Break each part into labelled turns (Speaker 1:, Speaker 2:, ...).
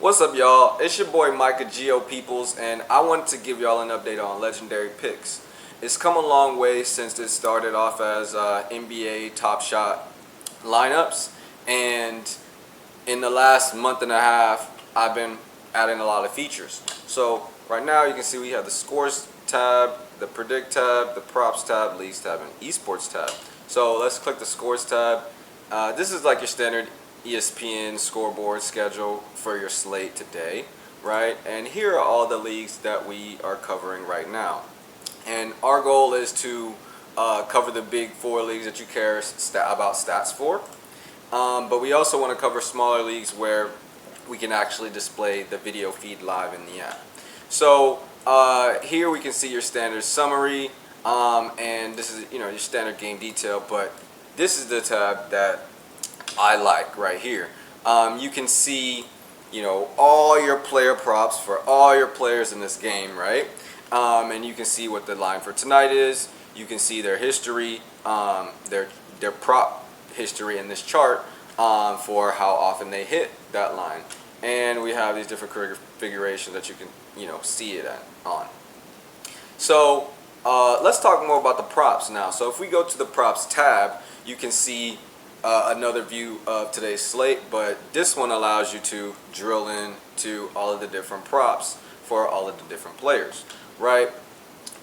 Speaker 1: What's up, y'all? It's your boy Micah Geo Peoples, and I wanted to give y'all an update on legendary picks. It's come a long way since it started off as NBA Top Shot lineups, and in the last month and a half, I've been adding a lot of features. So right now, you can see we have the scores tab, the predict tab, the props tab, leagues tab, and esports tab. So let's click the scores tab. This is like your standard ESPN scoreboard schedule for your slate today, right? And here are all the leagues that we are covering right now. And our goal is to cover the big four leagues that you care about stats for. But we also want to cover smaller leagues where we can actually display the video feed live in the app. So here we can see your standard summary, and this is your standard game detail. But this is the tab that I like right here. You can see all your player props for all your players in this game, right? And you can see what the line for tonight is. You can see their history, their prop history in this chart for how often they hit that line. And we have these different configurations that you can see it on. So let's talk more about the props now. So if we go to the props tab, you can see another view of today's slate, but this one allows you to drill in to all of the different props for all of the different players, right?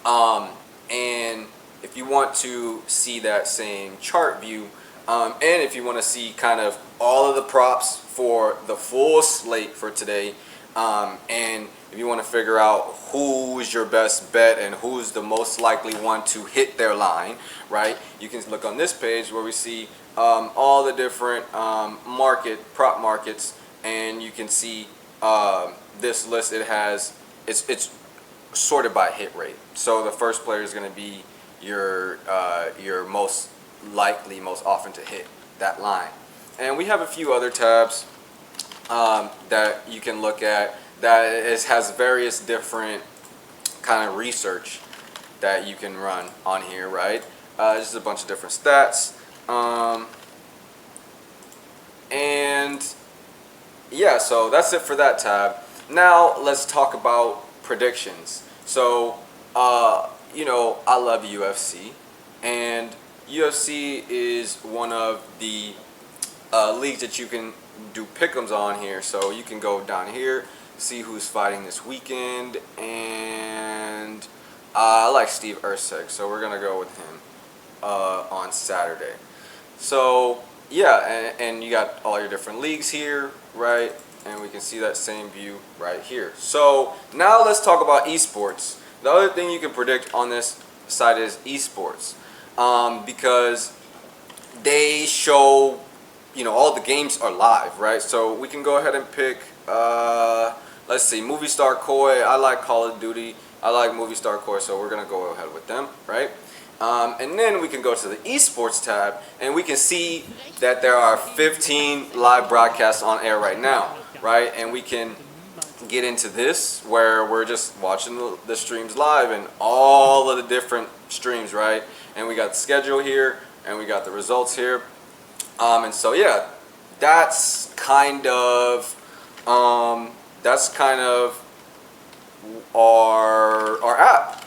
Speaker 1: And if you want to see that same chart view, and if you want to see kind of all of the props for the full slate for today, and if you want to figure out who's your best bet and who's the most likely one to hit their line, right? You can look on this page where we see all the different prop markets, and you can see this list. It's sorted by hit rate. So the first player is going to be your most likely, most often to hit that line. And we have a few other tabs that you can look at that has various different kind of research that you can run on here, right? Just a bunch of different stats. And yeah, so that's it for that tab. Now let's talk about predictions. So I love UFC, and UFC is one of the leagues that you can do pick'ems on here. So you can go down here, see who's fighting this weekend, and I like Steve Erceg, so we're gonna go with him on Saturday. So yeah, and you got all your different leagues here, right? And we can see that same view right here. So now let's talk about esports. The other thing you can predict on this site is esports, because they show all the games are live, right? So we can go ahead and pick let's see, Movie Star Koi. I like Call of Duty. I like Movie Star Koi, so we're gonna go ahead with them, right? And then we can go to the esports tab, and we can see that there are 15 live broadcasts on air right now, right? And we can get into this where we're just watching the streams live and all of the different streams, right? And we got the schedule here, and we got the results here. And so yeah, that's kind of our app.